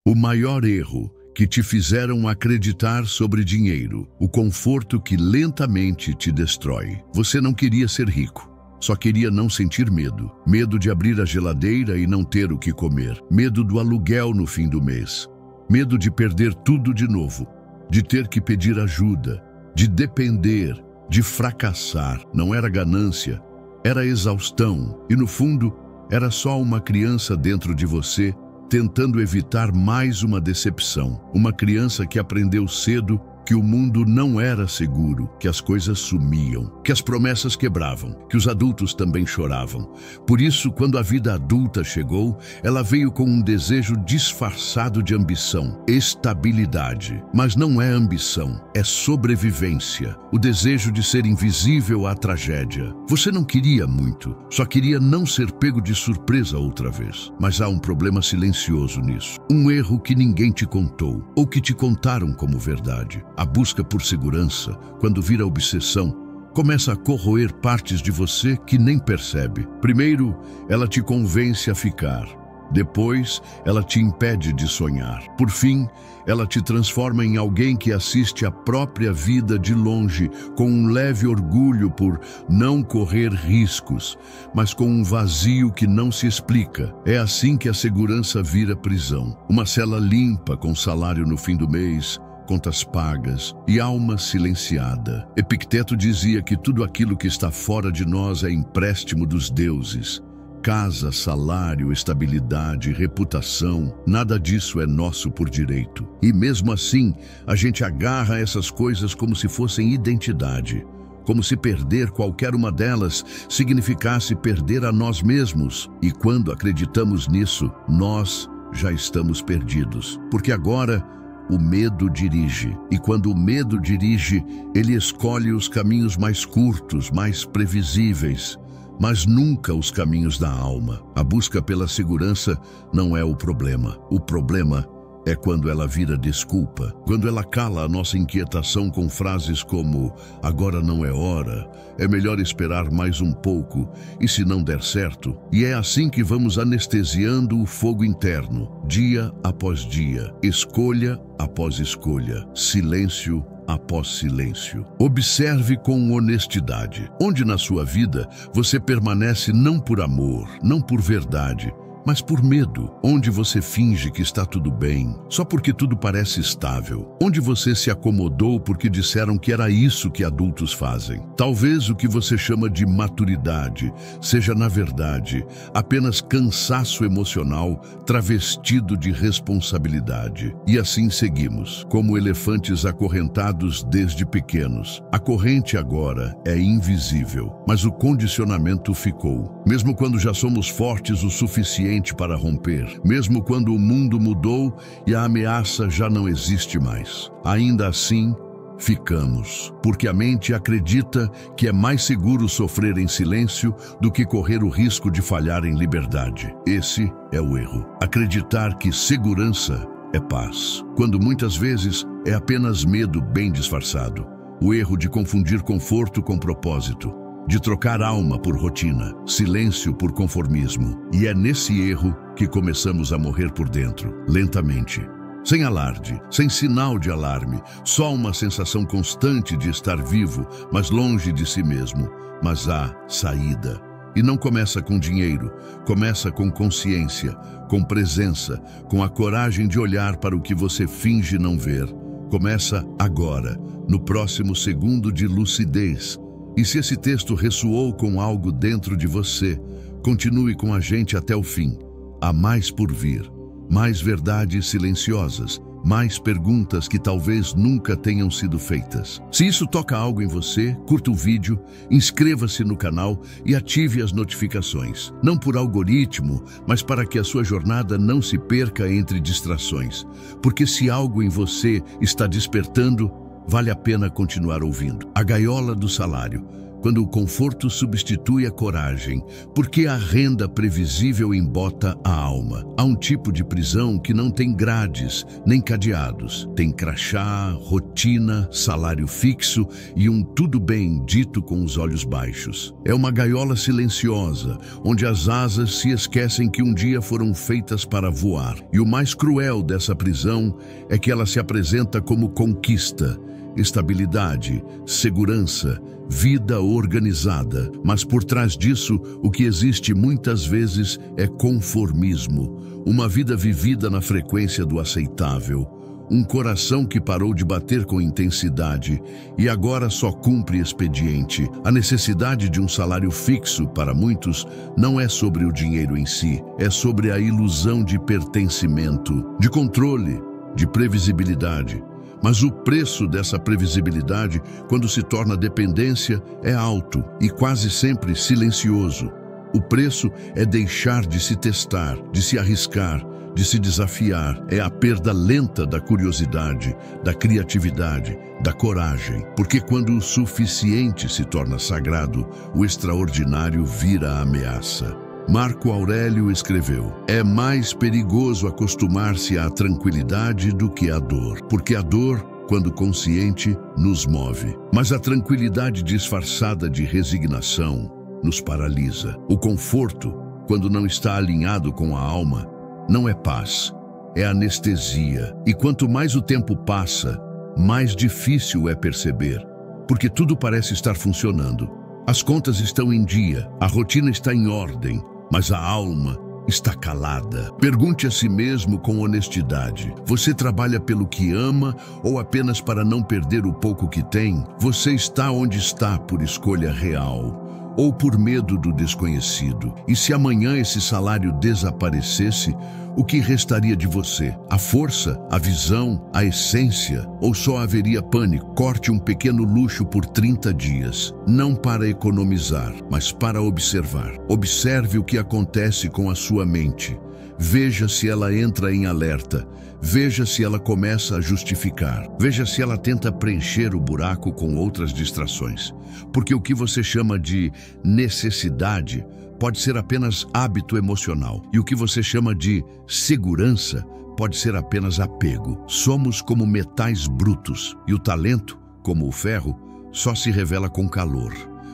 O maior erro que te fizeram acreditar sobre dinheiro, o conforto que lentamente te destrói. Você não queria ser rico, só queria não sentir medo. Medo de abrir a geladeira e não ter o que comer. Medo do aluguel no fim do mês. Medo de perder tudo de novo, de ter que pedir ajuda, de depender, de fracassar. Não era ganância, era exaustão. E no fundo, era só uma criança dentro de você tentando evitar mais uma decepção. Uma criança que aprendeu cedo que o mundo não era seguro, que as coisas sumiam, que as promessas quebravam, que os adultos também choravam. Por isso, quando a vida adulta chegou, ela veio com um desejo disfarçado de ambição, estabilidade. Mas não é ambição, é sobrevivência, o desejo de ser invisível à tragédia. Você não queria muito, só queria não ser pego de surpresa outra vez. Mas há um problema silencioso nisso, um erro que ninguém te contou, ou que te contaram como verdade. A busca por segurança, quando vira obsessão, começa a corroer partes de você que nem percebe. Primeiro, ela te convence a ficar. Depois, ela te impede de sonhar. Por fim, ela te transforma em alguém que assiste a própria vida de longe, com um leve orgulho por não correr riscos, mas com um vazio que não se explica. É assim que a segurança vira prisão. Uma cela limpa com salário no fim do mês, contas pagas e alma silenciada. Epicteto dizia que tudo aquilo que está fora de nós é empréstimo dos deuses. Casa, salário, estabilidade, reputação, nada disso é nosso por direito. E mesmo assim, a gente agarra essas coisas como se fossem identidade. Como se perder qualquer uma delas significasse perder a nós mesmos. E quando acreditamos nisso, nós já estamos perdidos. Porque agora o medo dirige, e quando o medo dirige, ele escolhe os caminhos mais curtos, mais previsíveis, mas nunca os caminhos da alma. A busca pela segurança não é o problema. O problema é quando ela vira desculpa, quando ela cala a nossa inquietação com frases como "agora não é hora", "é melhor esperar mais um pouco", "e se não der certo?". E é assim que vamos anestesiando o fogo interno, dia após dia, escolha após escolha, silêncio após silêncio. Observe com honestidade onde na sua vida você permanece não por amor, não por verdade, mas por medo. Onde você finge que está tudo bem, só porque tudo parece estável. Onde você se acomodou porque disseram que era isso que adultos fazem. Talvez o que você chama de maturidade seja, na verdade, apenas cansaço emocional travestido de responsabilidade. E assim seguimos, como elefantes acorrentados desde pequenos. A corrente agora é invisível, mas o condicionamento ficou. Mesmo quando já somos fortes o suficiente para romper, mesmo quando o mundo mudou e a ameaça já não existe mais. Ainda assim, ficamos, porque a mente acredita que é mais seguro sofrer em silêncio do que correr o risco de falhar em liberdade. Esse é o erro. Acreditar que segurança é paz, quando muitas vezes é apenas medo bem disfarçado. O erro de confundir conforto com propósito, de trocar alma por rotina, silêncio por conformismo. E é nesse erro que começamos a morrer por dentro, lentamente. Sem alarde, sem sinal de alarme, só uma sensação constante de estar vivo, mas longe de si mesmo. Mas há saída. E não começa com dinheiro, começa com consciência, com presença, com a coragem de olhar para o que você finge não ver. Começa agora, no próximo segundo de lucidez. E se esse texto ressoou com algo dentro de você, continue com a gente até o fim. Há mais por vir, mais verdades silenciosas, mais perguntas que talvez nunca tenham sido feitas. Se isso toca algo em você, curta o vídeo, inscreva-se no canal e ative as notificações. Não por algoritmo, mas para que a sua jornada não se perca entre distrações. Porque se algo em você está despertando, vale a pena continuar ouvindo. A gaiola do salário. quando o conforto substitui a coragem, porque a renda previsível embota a alma. Há um tipo de prisão que não tem grades nem cadeados. Tem crachá, rotina, salário fixo e um tudo bem dito com os olhos baixos. É uma gaiola silenciosa, onde as asas se esquecem que um dia foram feitas para voar. E o mais cruel dessa prisão é que ela se apresenta como conquista, estabilidade, segurança, vida organizada. Mas por trás disso, o que existe muitas vezes é conformismo, uma vida vivida na frequência do aceitável, um coração que parou de bater com intensidade e agora só cumpre expediente. A necessidade de um salário fixo, para muitos, não é sobre o dinheiro em si, é sobre a ilusão de pertencimento, de controle, de previsibilidade. Mas o preço dessa previsibilidade, quando se torna dependência, é alto e quase sempre silencioso. O preço é deixar de se testar, de se arriscar, de se desafiar. É a perda lenta da curiosidade, da criatividade, da coragem. Porque quando o suficiente se torna sagrado, o extraordinário vira ameaça. Marco Aurélio escreveu: é mais perigoso acostumar-se à tranquilidade do que à dor, porque a dor, quando consciente, nos move. Mas a tranquilidade disfarçada de resignação nos paralisa. O conforto, quando não está alinhado com a alma, não é paz, é anestesia. E quanto mais o tempo passa, mais difícil é perceber, porque tudo parece estar funcionando. As contas estão em dia, a rotina está em ordem, mas a alma está calada. Pergunte a si mesmo com honestidade: você trabalha pelo que ama ou apenas para não perder o pouco que tem? Você está onde está por escolha real ou por medo do desconhecido? E se amanhã esse salário desaparecesse, o que restaria de você? A força, a visão, a essência? Ou só haveria pânico? Corte um pequeno luxo por 30 dias, não para economizar, mas para observar. Observe o que acontece com a sua mente. Veja se ela entra em alerta. Veja se ela começa a justificar. Veja se ela tenta preencher o buraco com outras distrações. Porque o que você chama de necessidade pode ser apenas hábito emocional. E o que você chama de segurança pode ser apenas apego. Somos como metais brutos. E o talento, como o ferro, só se revela com calor.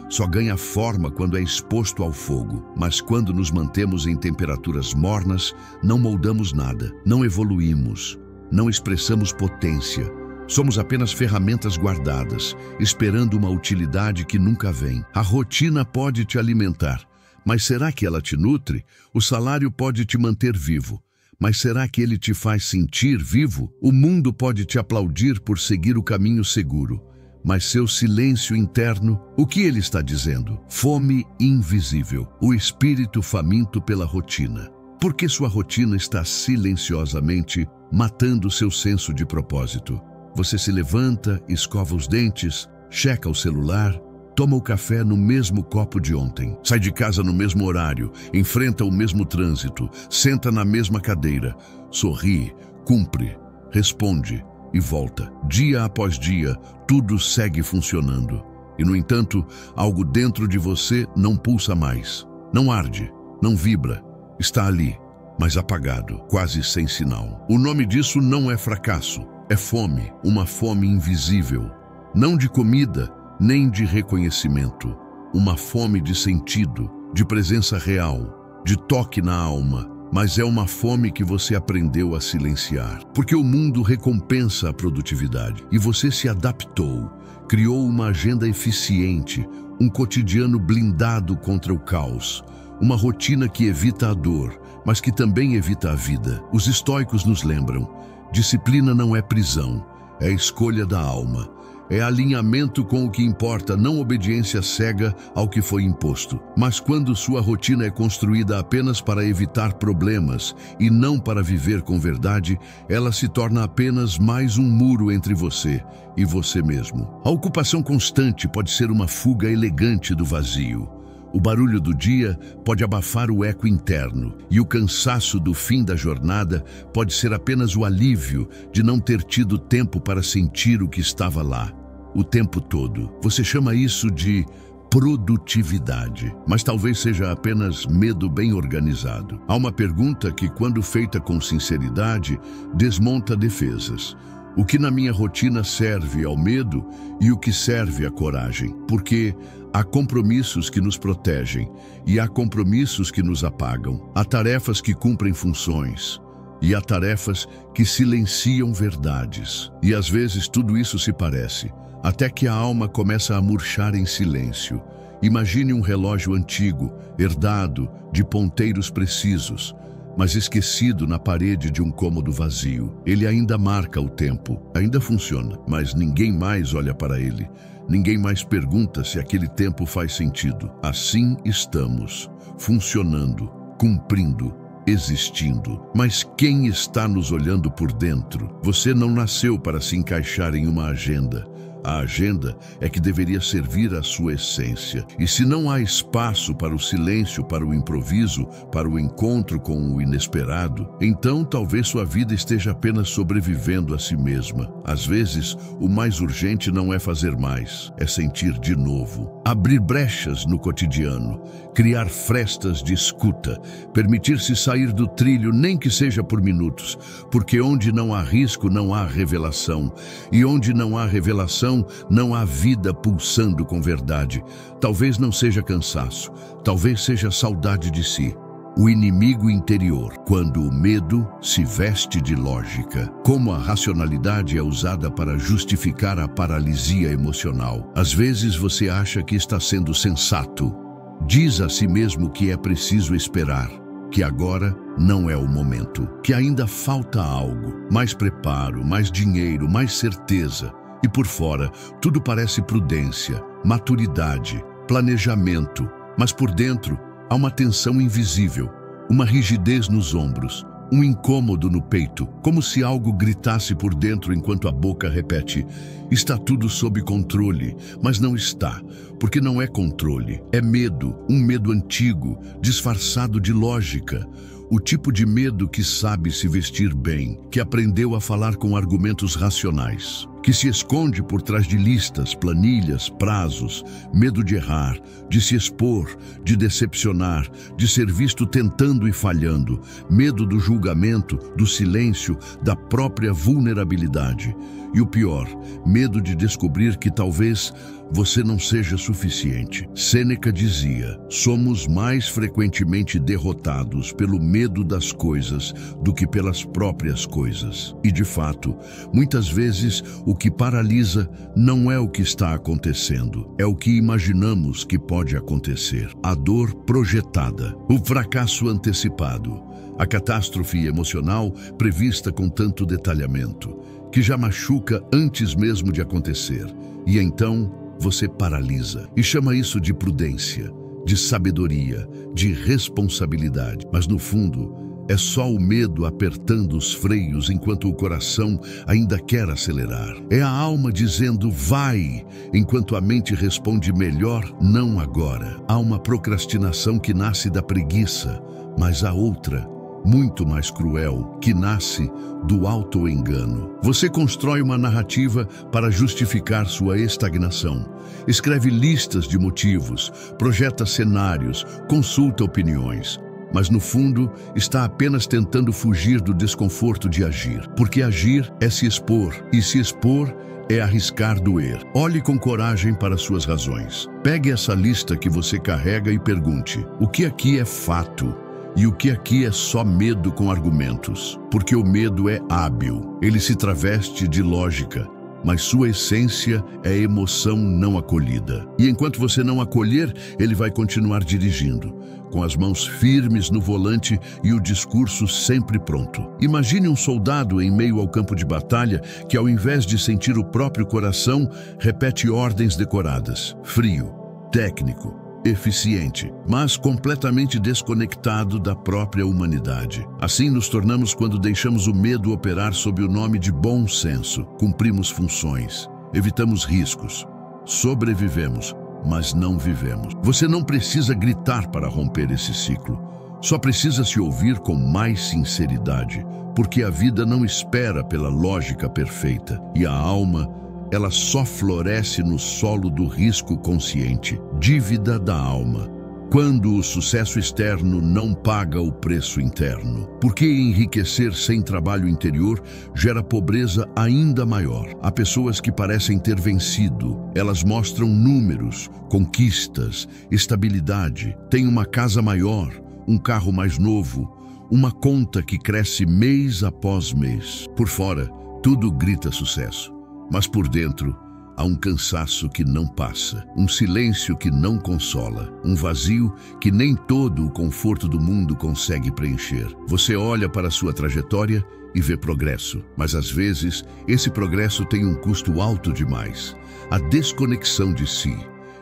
Só ganha forma quando é exposto ao fogo. Mas quando nos mantemos em temperaturas mornas, não moldamos nada, não evoluímos, não expressamos potência. Somos apenas ferramentas guardadas, esperando uma utilidade que nunca vem. A rotina pode te alimentar, mas será que ela te nutre? O salário pode te manter vivo, mas será que ele te faz sentir vivo? O mundo pode te aplaudir por seguir o caminho seguro, mas seu silêncio interno, o que ele está dizendo? Fome invisível, o espírito faminto pela rotina. Porque sua rotina está silenciosamente matando seu senso de propósito. Você se levanta, escova os dentes, checa o celular, toma o café no mesmo copo de ontem, sai de casa no mesmo horário, enfrenta o mesmo trânsito, senta na mesma cadeira, sorri, cumpre, responde e volta. Dia após dia, tudo segue funcionando. E, no entanto, algo dentro de você não pulsa mais, não arde, não vibra, está ali, mas apagado, quase sem sinal. O nome disso não é fracasso, é fome, uma fome invisível, não de comida, nem de reconhecimento, uma fome de sentido, de presença real, de toque na alma, mas é uma fome que você aprendeu a silenciar. Porque o mundo recompensa a produtividade e você se adaptou, criou uma agenda eficiente, um cotidiano blindado contra o caos, uma rotina que evita a dor, mas que também evita a vida. Os estoicos nos lembram: disciplina não é prisão, é escolha da alma. É alinhamento com o que importa, não obediência cega ao que foi imposto. Mas quando sua rotina é construída apenas para evitar problemas e não para viver com verdade, ela se torna apenas mais um muro entre você e você mesmo. A ocupação constante pode ser uma fuga elegante do vazio. O barulho do dia pode abafar o eco interno, e o cansaço do fim da jornada pode ser apenas o alívio de não ter tido tempo para sentir o que estava lá, o tempo todo. Você chama isso de produtividade. Mas talvez seja apenas medo bem organizado. Há uma pergunta que, quando feita com sinceridade, desmonta defesas. O que na minha rotina serve ao medo e o que serve à coragem? Porque há compromissos que nos protegem e há compromissos que nos apagam. Há tarefas que cumprem funções e há tarefas que silenciam verdades. E às vezes tudo isso se parece, até que a alma começa a murchar em silêncio. Imagine um relógio antigo, herdado, de ponteiros precisos, mas esquecido na parede de um cômodo vazio. Ele ainda marca o tempo, ainda funciona, mas ninguém mais olha para ele. Ninguém mais pergunta se aquele tempo faz sentido. Assim estamos, funcionando, cumprindo, existindo. Mas quem está nos olhando por dentro? Você não nasceu para se encaixar em uma agenda. A agenda é que deveria servir à sua essência. E se não há espaço para o silêncio, para o improviso, para o encontro com o inesperado, então talvez sua vida esteja apenas sobrevivendo a si mesma. Às vezes, o mais urgente não é fazer mais, é sentir de novo. Abrir brechas no cotidiano, criar frestas de escuta, permitir-se sair do trilho, nem que seja por minutos, porque onde não há risco, não há revelação. E onde não há revelação, não há vida pulsando com verdade. Talvez não seja cansaço, talvez seja saudade de si. O inimigo interior, quando o medo se veste de lógica. Como a racionalidade é usada para justificar a paralisia emocional. Às vezes você acha que está sendo sensato. Diz a si mesmo que é preciso esperar, que agora não é o momento, que ainda falta algo, mais preparo, mais dinheiro, mais certeza. E por fora, tudo parece prudência, maturidade, planejamento, mas por dentro há uma tensão invisível, uma rigidez nos ombros, um incômodo no peito, como se algo gritasse por dentro enquanto a boca repete: está tudo sob controle, mas não está, porque não é controle, é medo, um medo antigo, disfarçado de lógica. O tipo de medo que sabe se vestir bem, que aprendeu a falar com argumentos racionais, que se esconde por trás de listas, planilhas, prazos, medo de errar, de se expor, de decepcionar, de ser visto tentando e falhando, medo do julgamento, do silêncio, da própria vulnerabilidade. E o pior, medo de descobrir que talvez você não seja suficiente. Sêneca dizia: somos mais frequentemente derrotados pelo medo das coisas do que pelas próprias coisas. E de fato, muitas vezes o que paralisa não é o que está acontecendo, é o que imaginamos que pode acontecer. A dor projetada, o fracasso antecipado, a catástrofe emocional prevista com tanto detalhamento, que já machuca antes mesmo de acontecer. E então você paralisa e chama isso de prudência, de sabedoria, de responsabilidade. Mas no fundo, é só o medo apertando os freios enquanto o coração ainda quer acelerar. É a alma dizendo vai, enquanto a mente responde melhor não agora. Há uma procrastinação que nasce da preguiça, mas há outra, muito mais cruel, que nasce do auto-engano. Você constrói uma narrativa para justificar sua estagnação. Escreve listas de motivos, projeta cenários, consulta opiniões. Mas no fundo, está apenas tentando fugir do desconforto de agir. Porque agir é se expor, e se expor é arriscar doer. Olhe com coragem para suas razões. Pegue essa lista que você carrega e pergunte: o que aqui é fato? E o que aqui é só medo com argumentos? Porque o medo é hábil, ele se traveste de lógica, mas sua essência é emoção não acolhida. E enquanto você não acolher, ele vai continuar dirigindo, com as mãos firmes no volante e o discurso sempre pronto. Imagine um soldado em meio ao campo de batalha que, ao invés de sentir o próprio coração, repete ordens decoradas. Frio, técnico, eficiente, mas completamente desconectado da própria humanidade. Assim nos tornamos quando deixamos o medo operar sob o nome de bom senso. Cumprimos funções, evitamos riscos, sobrevivemos, mas não vivemos. Você não precisa gritar para romper esse ciclo. Só precisa se ouvir com mais sinceridade, porque a vida não espera pela lógica perfeita e a alma ela só floresce no solo do risco consciente, dívida da alma. Quando o sucesso externo não paga o preço interno. Porque enriquecer sem trabalho interior gera pobreza ainda maior. Há pessoas que parecem ter vencido. Elas mostram números, conquistas, estabilidade. Têm uma casa maior, um carro mais novo, uma conta que cresce mês após mês. Por fora, tudo grita sucesso. Mas por dentro, há um cansaço que não passa, um silêncio que não consola, um vazio que nem todo o conforto do mundo consegue preencher. Você olha para sua trajetória e vê progresso, mas às vezes esse progresso tem um custo alto demais. A desconexão de si.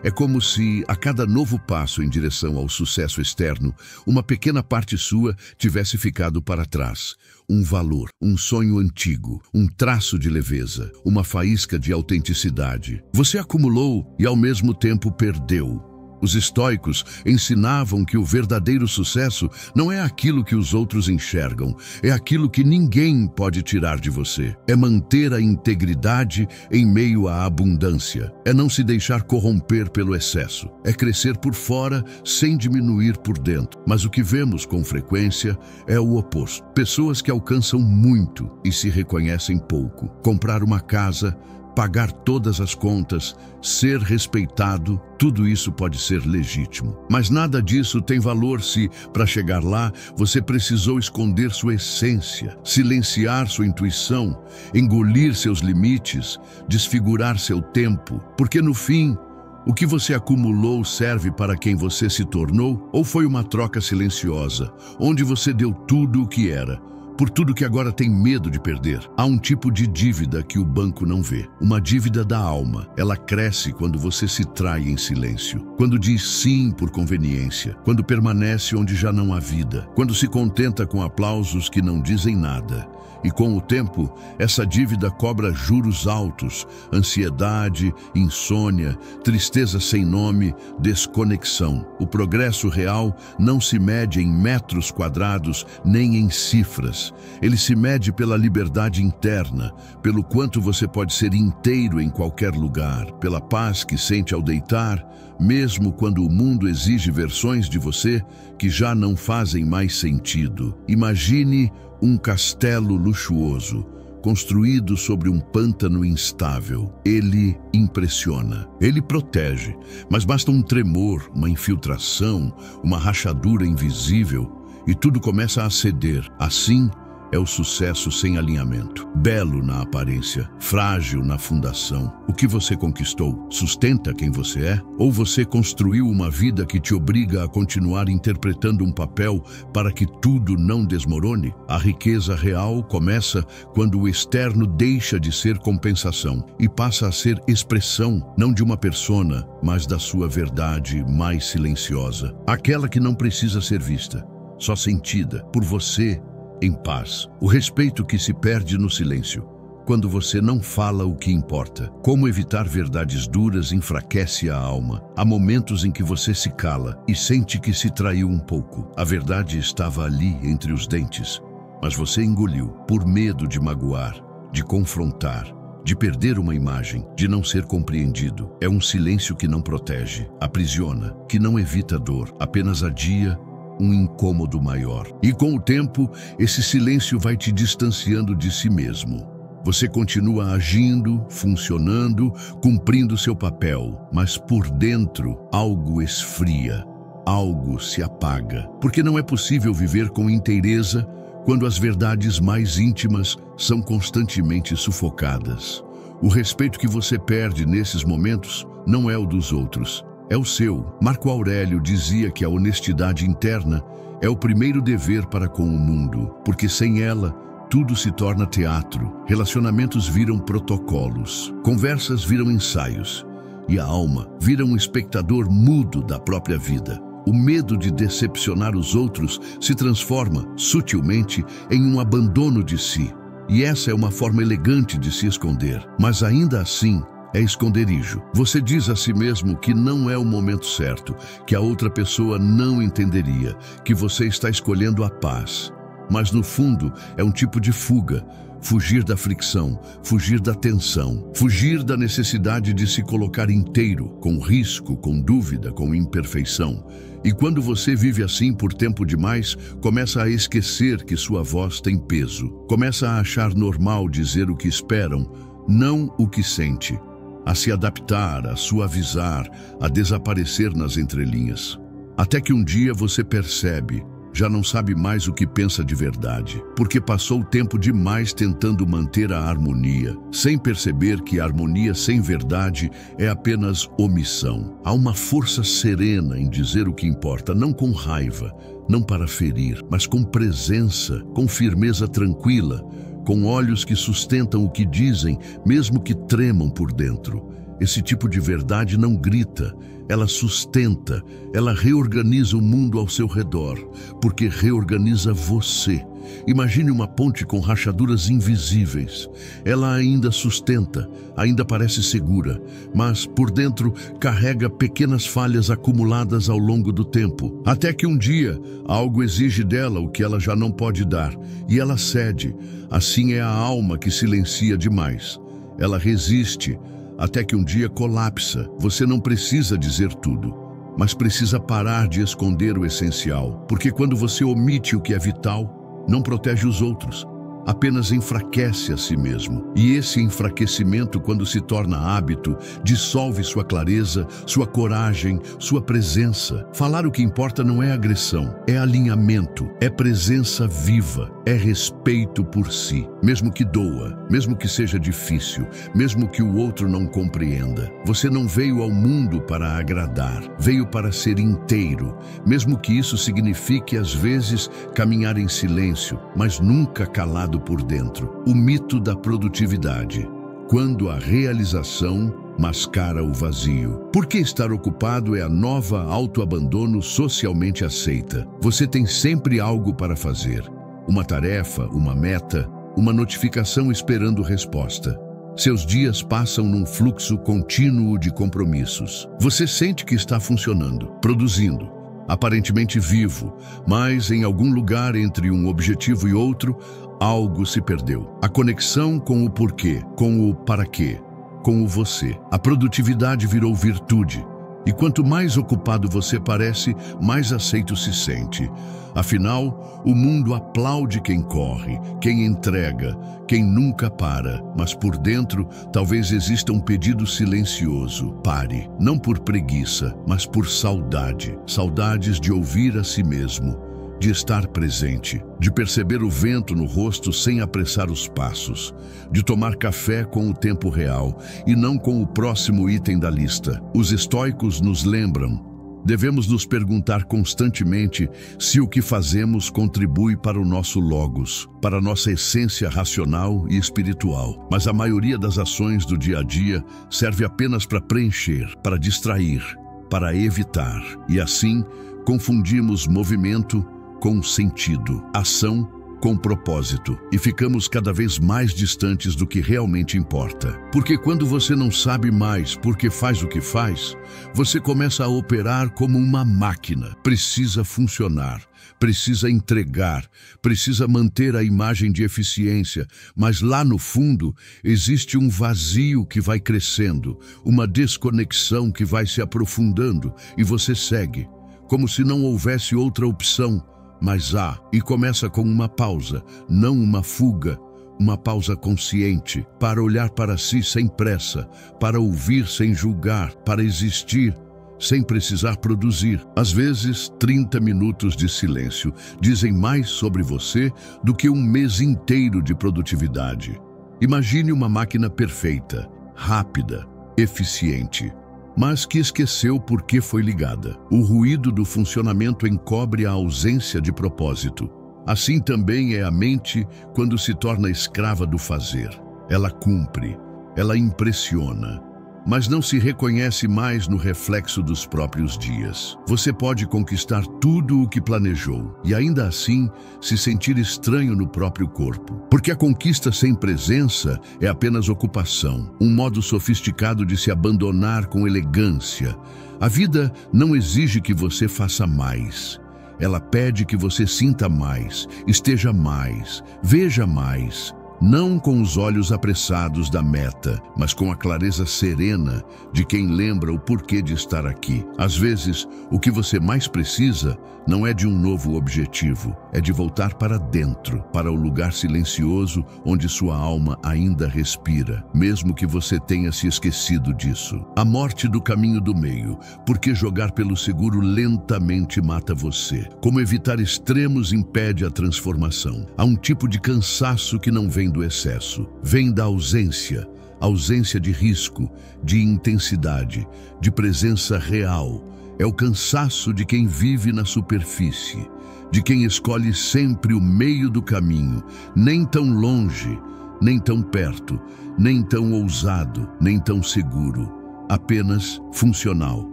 É como se, a cada novo passo em direção ao sucesso externo, uma pequena parte sua tivesse ficado para trás. Um valor, um sonho antigo, um traço de leveza, uma faísca de autenticidade. Você acumulou e ao mesmo tempo perdeu. Os estoicos ensinavam que o verdadeiro sucesso não é aquilo que os outros enxergam, é aquilo que ninguém pode tirar de você. É manter a integridade em meio à abundância. É não se deixar corromper pelo excesso. É crescer por fora sem diminuir por dentro. Mas o que vemos com frequência é o oposto. Pessoas que alcançam muito e se reconhecem pouco. Comprar uma casa, pagar todas as contas, ser respeitado, tudo isso pode ser legítimo. Mas nada disso tem valor se, para chegar lá, você precisou esconder sua essência, silenciar sua intuição, engolir seus limites, desfigurar seu tempo. Porque no fim, o que você acumulou serve para quem você se tornou ou foi uma troca silenciosa, onde você deu tudo o que era, por tudo que agora tem medo de perder. Há um tipo de dívida que o banco não vê. Uma dívida da alma. Ela cresce quando você se trai em silêncio. Quando diz sim por conveniência. Quando permanece onde já não há vida. Quando se contenta com aplausos que não dizem nada. E com o tempo, essa dívida cobra juros altos, ansiedade, insônia, tristeza sem nome, desconexão. O progresso real não se mede em metros quadrados nem em cifras. Ele se mede pela liberdade interna, pelo quanto você pode ser inteiro em qualquer lugar, pela paz que sente ao deitar, mesmo quando o mundo exige versões de você que já não fazem mais sentido. Imagine um castelo luxuoso, construído sobre um pântano instável. Ele impressiona, ele protege, mas basta um tremor, uma infiltração, uma rachadura invisível e tudo começa a ceder. Assim é o sucesso sem alinhamento. Belo na aparência, frágil na fundação. O que você conquistou sustenta quem você é? Ou você construiu uma vida que te obriga a continuar interpretando um papel para que tudo não desmorone? A riqueza real começa quando o externo deixa de ser compensação e passa a ser expressão, não de uma persona, mas da sua verdade mais silenciosa. Aquela que não precisa ser vista, só sentida por você em paz. O respeito que se perde no silêncio, quando você não fala o que importa. Como evitar verdades duras enfraquece a alma. Há momentos em que você se cala e sente que se traiu um pouco. A verdade estava ali entre os dentes, mas você engoliu por medo de magoar, de confrontar, de perder uma imagem, de não ser compreendido. É um silêncio que não protege, aprisiona, que não evita dor, apenas adia um incômodo maior. E com o tempo, esse silêncio vai te distanciando de si mesmo. Você continua agindo, funcionando, cumprindo seu papel, mas por dentro algo esfria, algo se apaga. Porque não é possível viver com inteireza quando as verdades mais íntimas são constantemente sufocadas. O respeito que você perde nesses momentos não é o dos outros, é o seu. Marco Aurélio dizia que a honestidade interna é o primeiro dever para com o mundo, porque sem ela, tudo se torna teatro, relacionamentos viram protocolos, conversas viram ensaios, e a alma vira um espectador mudo da própria vida. O medo de decepcionar os outros se transforma, sutilmente, em um abandono de si. E essa é uma forma elegante de se esconder, mas ainda assim, é esconderijo. Você diz a si mesmo que não é o momento certo, que a outra pessoa não entenderia, que você está escolhendo a paz. Mas no fundo é um tipo de fuga. fugir da fricção, fugir da tensão, fugir da necessidade de se colocar inteiro, com risco, com dúvida, com imperfeição. E quando você vive assim por tempo demais, começa a esquecer que sua voz tem peso. Começa a achar normal dizer o que esperam, não o que sente. A se adaptar, a suavizar, a desaparecer nas entrelinhas. Até que um dia você percebe, já não sabe mais o que pensa de verdade, porque passou tempo demais tentando manter a harmonia, sem perceber que a harmonia sem verdade é apenas omissão. Há uma força serena em dizer o que importa, não com raiva, não para ferir, mas com presença, com firmeza tranquila, com olhos que sustentam o que dizem, mesmo que tremam por dentro. Esse tipo de verdade não grita, ela sustenta, ela reorganiza o mundo ao seu redor, porque reorganiza você. Imagine uma ponte com rachaduras invisíveis. Ela ainda sustenta, ainda parece segura, mas por dentro carrega pequenas falhas acumuladas ao longo do tempo. Até que um dia, algo exige dela o que ela já não pode dar, e ela cede. Assim é a alma que silencia demais. Ela resiste, até que um dia colapsa. Você não precisa dizer tudo, mas precisa parar de esconder o essencial, porque quando você omite o que é vital, não protege os outros, apenas enfraquece a si mesmo. E esse enfraquecimento, quando se torna hábito, dissolve sua clareza, sua coragem, sua presença. Falar o que importa não é agressão, é alinhamento, é presença viva, é respeito por si. Mesmo que doa, mesmo que seja difícil, mesmo que o outro não compreenda. Você não veio ao mundo para agradar, veio para ser inteiro, mesmo que isso signifique, às vezes, caminhar em silêncio, mas nunca calado por dentro. O mito da produtividade. Quando a realização mascara o vazio. Porque estar ocupado é a nova autoabandono socialmente aceita. Você tem sempre algo para fazer. Uma tarefa, uma meta, uma notificação esperando resposta. Seus dias passam num fluxo contínuo de compromissos. Você sente que está funcionando, produzindo, aparentemente vivo, mas em algum lugar entre um objetivo e outro, algo se perdeu. A conexão com o porquê, com o para quê, com o você. A produtividade virou virtude. E quanto mais ocupado você parece, mais aceito se sente. Afinal, o mundo aplaude quem corre, quem entrega, quem nunca para. Mas por dentro, talvez exista um pedido silencioso. Pare, não por preguiça, mas por saudade. Saudades de ouvir a si mesmo, de estar presente, de perceber o vento no rosto sem apressar os passos, de tomar café com o tempo real e não com o próximo item da lista. Os estoicos nos lembram, devemos nos perguntar constantemente se o que fazemos contribui para o nosso logos, para a nossa essência racional e espiritual. Mas a maioria das ações do dia a dia serve apenas para preencher, para distrair, para evitar. E assim, confundimos movimento com sentido, ação com propósito, e ficamos cada vez mais distantes do que realmente importa. Porque quando você não sabe mais por que faz o que faz, você começa a operar como uma máquina. Precisa funcionar, precisa entregar, precisa manter a imagem de eficiência, mas lá no fundo existe um vazio que vai crescendo, uma desconexão que vai se aprofundando, e você segue, como se não houvesse outra opção. Mas há, e começa com uma pausa, não uma fuga, uma pausa consciente, para olhar para si sem pressa, para ouvir sem julgar, para existir sem precisar produzir. Às vezes, 30 minutos de silêncio dizem mais sobre você do que um mês inteiro de produtividade. Imagine uma máquina perfeita, rápida, eficiente, mas que esqueceu por que foi ligada. O ruído do funcionamento encobre a ausência de propósito. Assim também é a mente quando se torna escrava do fazer. Ela cumpre, ela impressiona, mas não se reconhece mais no reflexo dos próprios dias. Você pode conquistar tudo o que planejou e ainda assim se sentir estranho no próprio corpo. Porque a conquista sem presença é apenas ocupação, um modo sofisticado de se abandonar com elegância. A vida não exige que você faça mais. Ela pede que você sinta mais, esteja mais, veja mais, não com os olhos apressados da meta, mas com a clareza serena de quem lembra o porquê de estar aqui. Às vezes, o que você mais precisa não é de um novo objetivo, é de voltar para dentro, para o lugar silencioso onde sua alma ainda respira, mesmo que você tenha se esquecido disso. A morte do caminho do meio, porque jogar pelo seguro lentamente mata você. Como evitar extremos impede a transformação. Há um tipo de cansaço que não vem do excesso, vem da ausência de risco, de intensidade, de presença real. É o cansaço de quem vive na superfície, de quem escolhe sempre o meio do caminho, nem tão longe, nem tão perto, nem tão ousado, nem tão seguro, apenas funcional,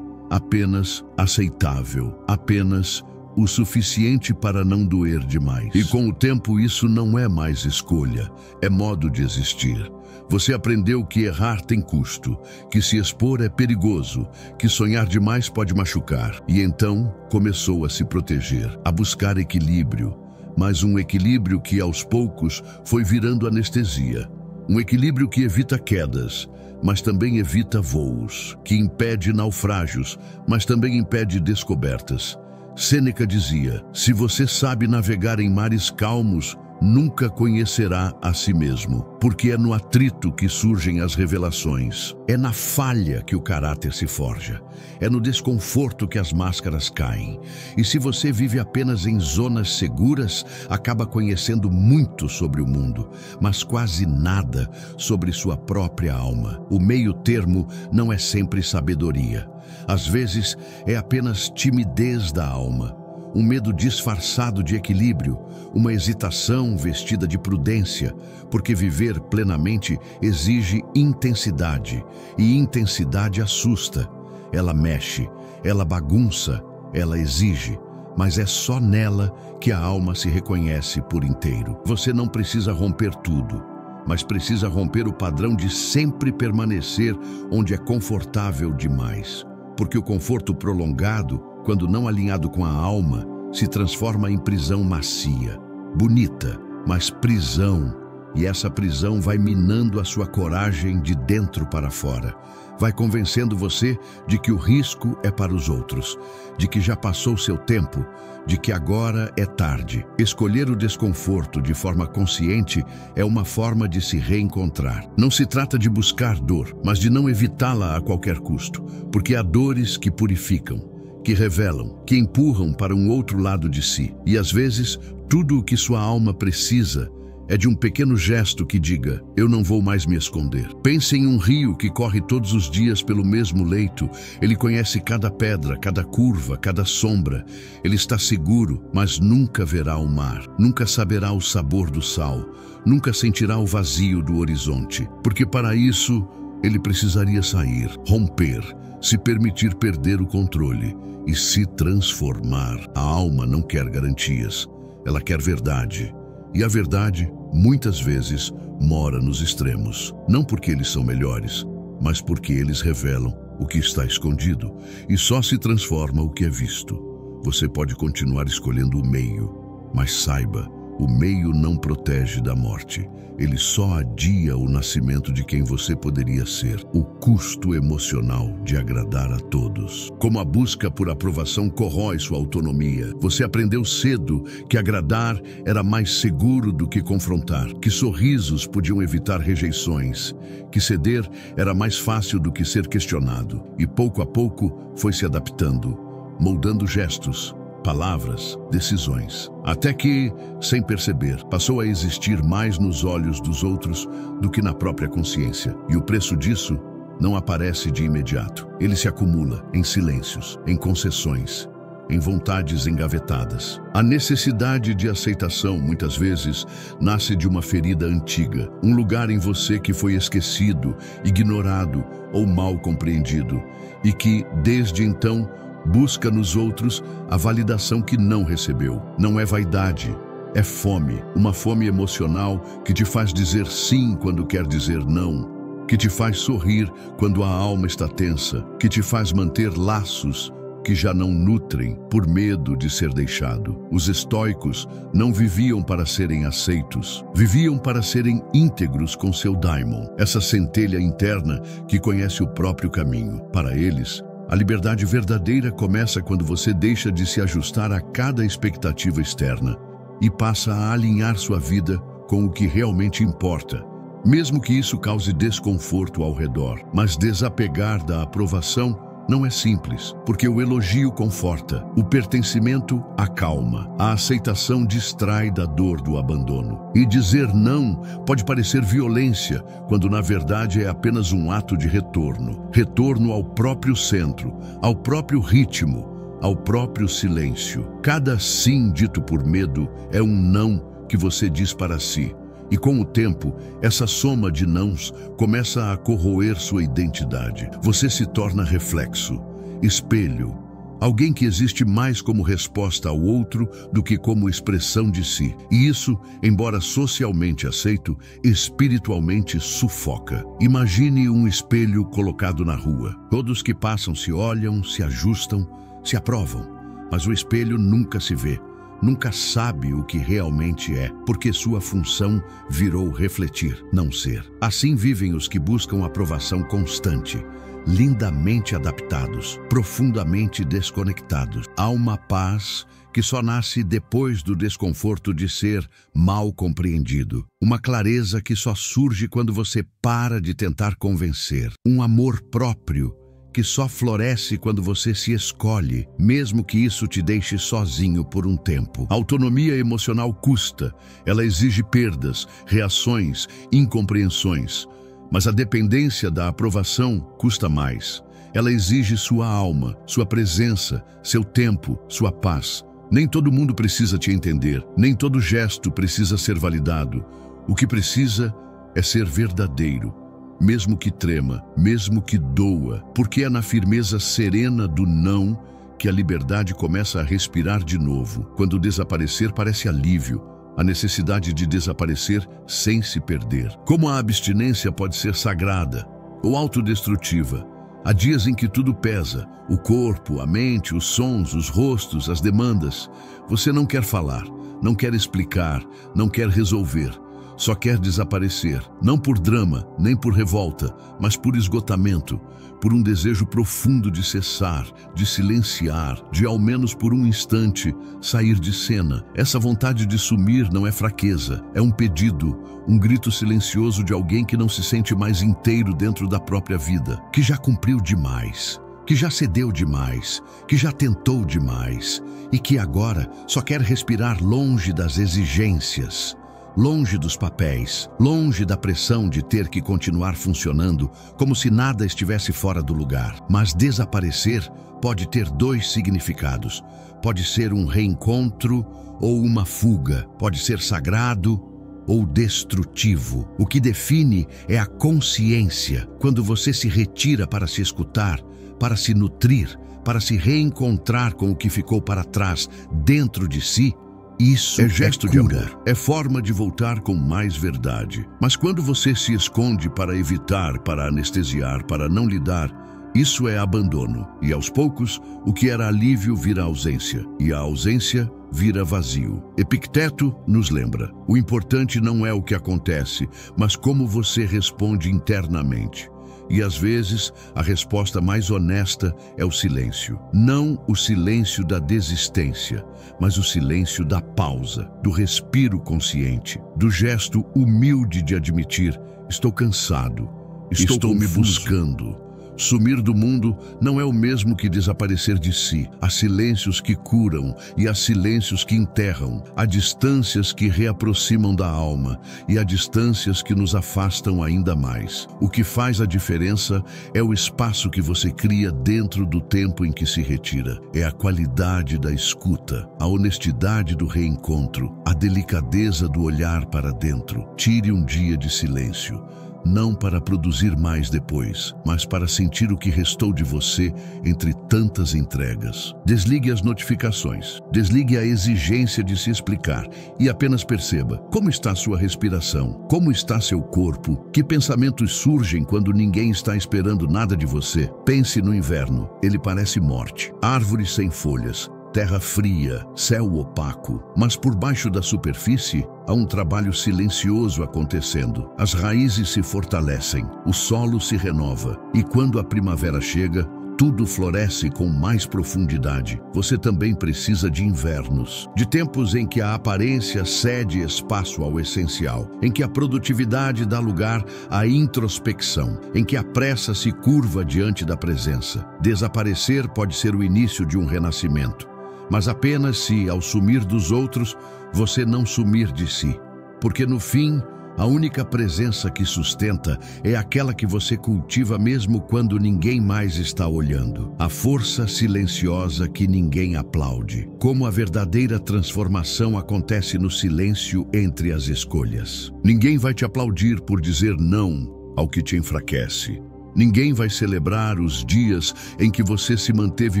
apenas aceitável, apenas o suficiente para não doer demais. E com o tempo isso não é mais escolha, é modo de existir. Você aprendeu que errar tem custo, que se expor é perigoso, que sonhar demais pode machucar. E então começou a se proteger, a buscar equilíbrio, mas um equilíbrio que aos poucos foi virando anestesia. Um equilíbrio que evita quedas, mas também evita voos, que impede naufrágios, mas também impede descobertas. Sêneca dizia: se você sabe navegar em mares calmos, nunca conhecerá a si mesmo, porque é no atrito que surgem as revelações. É na falha que o caráter se forja. É no desconforto que as máscaras caem. E se você vive apenas em zonas seguras, acaba conhecendo muito sobre o mundo, mas quase nada sobre sua própria alma. O meio termo não é sempre sabedoria. Às vezes é apenas timidez da alma. Um medo disfarçado de equilíbrio, uma hesitação vestida de prudência, porque viver plenamente exige intensidade, e intensidade assusta. Ela mexe, ela bagunça, ela exige, mas é só nela que a alma se reconhece por inteiro. Você não precisa romper tudo, mas precisa romper o padrão de sempre permanecer onde é confortável demais, porque o conforto prolongado, quando não alinhado com a alma, se transforma em prisão macia, bonita, mas prisão. E essa prisão vai minando a sua coragem de dentro para fora. Vai convencendo você de que o risco é para os outros, de que já passou seu tempo, de que agora é tarde. Escolher o desconforto de forma consciente é uma forma de se reencontrar. Não se trata de buscar dor, mas de não evitá-la a qualquer custo, porque há dores que purificam, que revelam, que empurram para um outro lado de si. E às vezes, tudo o que sua alma precisa é de um pequeno gesto que diga: eu não vou mais me esconder. Pense em um rio que corre todos os dias pelo mesmo leito. Ele conhece cada pedra, cada curva, cada sombra. Ele está seguro, mas nunca verá o mar. Nunca saberá o sabor do sal. Nunca sentirá o vazio do horizonte. Porque para isso, ele precisaria sair, romper, se permitir perder o controle e se transformar. A alma não quer garantias, ela quer verdade. E a verdade, muitas vezes, mora nos extremos. Não porque eles são melhores, mas porque eles revelam o que está escondido. E só se transforma o que é visto. Você pode continuar escolhendo o meio, mas saiba, o meio não protege da morte. Ele só adia o nascimento de quem você poderia ser. O custo emocional de agradar a todos. Como a busca por aprovação corrói sua autonomia. Você aprendeu cedo que agradar era mais seguro do que confrontar, que sorrisos podiam evitar rejeições, que ceder era mais fácil do que ser questionado. E pouco a pouco foi se adaptando, moldando gestos, palavras, decisões, até que, sem perceber, passou a existir mais nos olhos dos outros do que na própria consciência. E o preço disso não aparece de imediato. Ele se acumula em silêncios, em concessões, em vontades engavetadas. A necessidade de aceitação, muitas vezes, nasce de uma ferida antiga, um lugar em você que foi esquecido, ignorado ou mal compreendido, e que, desde então, busca nos outros a validação que não recebeu. Não é vaidade, é fome. Uma fome emocional que te faz dizer sim quando quer dizer não, que te faz sorrir quando a alma está tensa, que te faz manter laços que já não nutrem por medo de ser deixado. Os estoicos não viviam para serem aceitos, viviam para serem íntegros com seu daimon, essa centelha interna que conhece o próprio caminho. Para eles, a liberdade verdadeira começa quando você deixa de se ajustar a cada expectativa externa e passa a alinhar sua vida com o que realmente importa, mesmo que isso cause desconforto ao redor. Mas desapegar da aprovação não é simples, porque o elogio conforta, o pertencimento acalma, a aceitação distrai da dor do abandono. E dizer não pode parecer violência, quando na verdade é apenas um ato de retorno. Retorno ao próprio centro, ao próprio ritmo, ao próprio silêncio. Cada sim dito por medo é um não que você diz para si. E com o tempo, essa soma de nãos começa a corroer sua identidade. Você se torna reflexo, espelho, alguém que existe mais como resposta ao outro do que como expressão de si. E isso, embora socialmente aceito, espiritualmente sufoca. Imagine um espelho colocado na rua. Todos que passam se olham, se ajustam, se aprovam, mas o espelho nunca se vê. Nunca sabe o que realmente é, porque sua função virou refletir, não ser. Assim vivem os que buscam aprovação constante, lindamente adaptados, profundamente desconectados. Há uma paz que só nasce depois do desconforto de ser mal compreendido. Uma clareza que só surge quando você para de tentar convencer. Um amor próprio que só floresce quando você se escolhe, mesmo que isso te deixe sozinho por um tempo. A autonomia emocional custa, ela exige perdas, reações, incompreensões. Mas a dependência da aprovação custa mais. Ela exige sua alma, sua presença, seu tempo, sua paz. Nem todo mundo precisa te entender, nem todo gesto precisa ser validado. O que precisa é ser verdadeiro. Mesmo que trema, mesmo que doa, porque é na firmeza serena do não que a liberdade começa a respirar de novo. Quando desaparecer parece alívio, a necessidade de desaparecer sem se perder. Como a abstinência pode ser sagrada ou autodestrutiva. Há dias em que tudo pesa, o corpo, a mente, os sons, os rostos, as demandas. Você não quer falar, não quer explicar, não quer resolver. Só quer desaparecer, não por drama, nem por revolta, mas por esgotamento, por um desejo profundo de cessar, de silenciar, de ao menos por um instante sair de cena. Essa vontade de sumir não é fraqueza, é um pedido, um grito silencioso de alguém que não se sente mais inteiro dentro da própria vida, que já cumpriu demais, que já cedeu demais, que já tentou demais e que agora só quer respirar longe das exigências. Longe dos papéis, longe da pressão de ter que continuar funcionando como se nada estivesse fora do lugar. Mas desaparecer pode ter dois significados. Pode ser um reencontro ou uma fuga. Pode ser sagrado ou destrutivo. O que define é a consciência. Quando você se retira para se escutar, para se nutrir, para se reencontrar com o que ficou para trás dentro de si, isso é gesto de amor, é forma de voltar com mais verdade. Mas quando você se esconde para evitar, para anestesiar, para não lidar, isso é abandono. E aos poucos, o que era alívio vira ausência, e a ausência vira vazio. Epicteto nos lembra: o importante não é o que acontece, mas como você responde internamente. E às vezes, a resposta mais honesta é o silêncio. Não o silêncio da desistência, mas o silêncio da pausa, do respiro consciente, do gesto humilde de admitir: estou cansado, estou me buscando. Sumir do mundo não é o mesmo que desaparecer de si. Há silêncios que curam e há silêncios que enterram. Há distâncias que reaproximam da alma e há distâncias que nos afastam ainda mais. O que faz a diferença é o espaço que você cria dentro do tempo em que se retira. É a qualidade da escuta, a honestidade do reencontro, a delicadeza do olhar para dentro. Tire um dia de silêncio. não para produzir mais depois, mas para sentir o que restou de você entre tantas entregas. Desligue as notificações, desligue a exigência de se explicar e apenas perceba como está sua respiração, como está seu corpo, que pensamentos surgem quando ninguém está esperando nada de você. Pense no inverno, ele parece morte, árvores sem folhas, terra fria, céu opaco, mas por baixo da superfície há um trabalho silencioso acontecendo. As raízes se fortalecem, o solo se renova e quando a primavera chega, tudo floresce com mais profundidade. Você também precisa de invernos, de tempos em que a aparência cede espaço ao essencial, em que a produtividade dá lugar à introspecção, em que a pressa se curva diante da presença. Desaparecer pode ser o início de um renascimento, mas apenas se, ao sumir dos outros, você não sumir de si. Porque no fim, a única presença que sustenta é aquela que você cultiva mesmo quando ninguém mais está olhando. A força silenciosa que ninguém aplaude. Como a verdadeira transformação acontece no silêncio entre as escolhas. Ninguém vai te aplaudir por dizer não ao que te enfraquece. Ninguém vai celebrar os dias em que você se manteve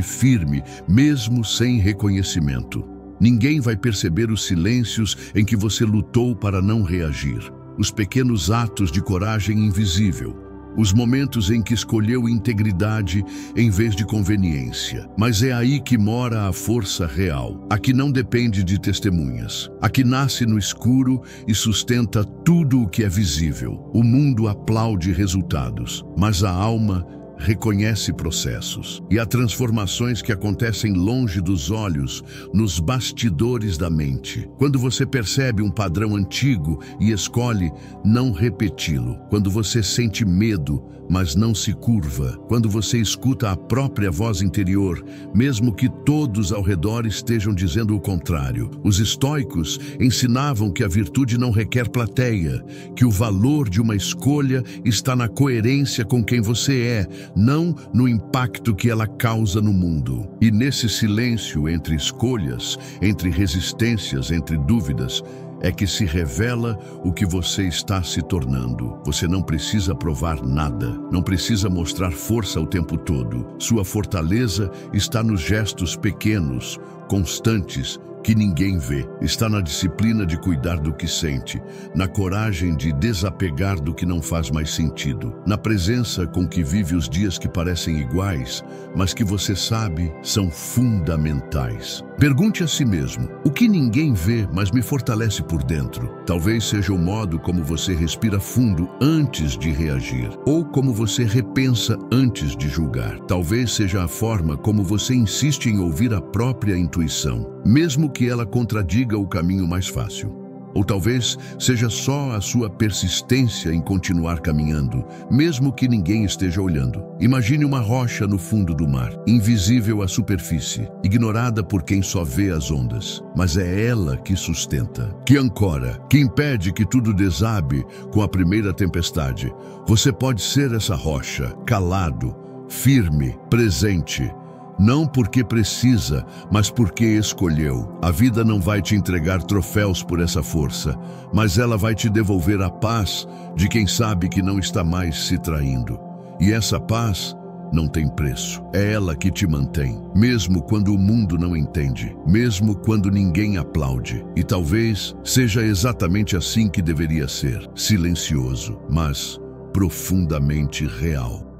firme, mesmo sem reconhecimento. Ninguém vai perceber os silêncios em que você lutou para não reagir. Os pequenos atos de coragem invisível. Os momentos em que escolheu integridade em vez de conveniência. Mas é aí que mora a força real, a que não depende de testemunhas, a que nasce no escuro e sustenta tudo o que é visível. O mundo aplaude resultados, mas a alma reconhece processos. E há transformações que acontecem longe dos olhos, nos bastidores da mente. Quando você percebe um padrão antigo e escolhe não repeti-lo. Quando você sente medo, mas não se curva. Quando você escuta a própria voz interior, mesmo que todos ao redor estejam dizendo o contrário. Os estoicos ensinavam que a virtude não requer plateia, que o valor de uma escolha está na coerência com quem você é, não no impacto que ela causa no mundo. E nesse silêncio entre escolhas, entre resistências, entre dúvidas, é que se revela o que você está se tornando. Você não precisa provar nada, não precisa mostrar força o tempo todo. Sua fortaleza está nos gestos pequenos, constantes, que ninguém vê. Está na disciplina de cuidar do que sente, na coragem de desapegar do que não faz mais sentido, na presença com que vive os dias que parecem iguais, mas que você sabe são fundamentais. Pergunte a si mesmo, o que ninguém vê, mas me fortalece por dentro? Talvez seja o modo como você respira fundo antes de reagir, ou como você repensa antes de julgar. Talvez seja a forma como você insiste em ouvir a própria intuição, mesmo que ela contradiga o caminho mais fácil. Ou talvez seja só a sua persistência em continuar caminhando, mesmo que ninguém esteja olhando. Imagine uma rocha no fundo do mar, invisível à superfície, ignorada por quem só vê as ondas. Mas é ela que sustenta, que ancora, que impede que tudo desabe com a primeira tempestade. Você pode ser essa rocha, calado, firme, presente. Não porque precisa, mas porque escolheu. A vida não vai te entregar troféus por essa força, mas ela vai te devolver a paz de quem sabe que não está mais se traindo. E essa paz não tem preço. É ela que te mantém, mesmo quando o mundo não entende, mesmo quando ninguém aplaude. E talvez seja exatamente assim que deveria ser, silencioso, mas profundamente real.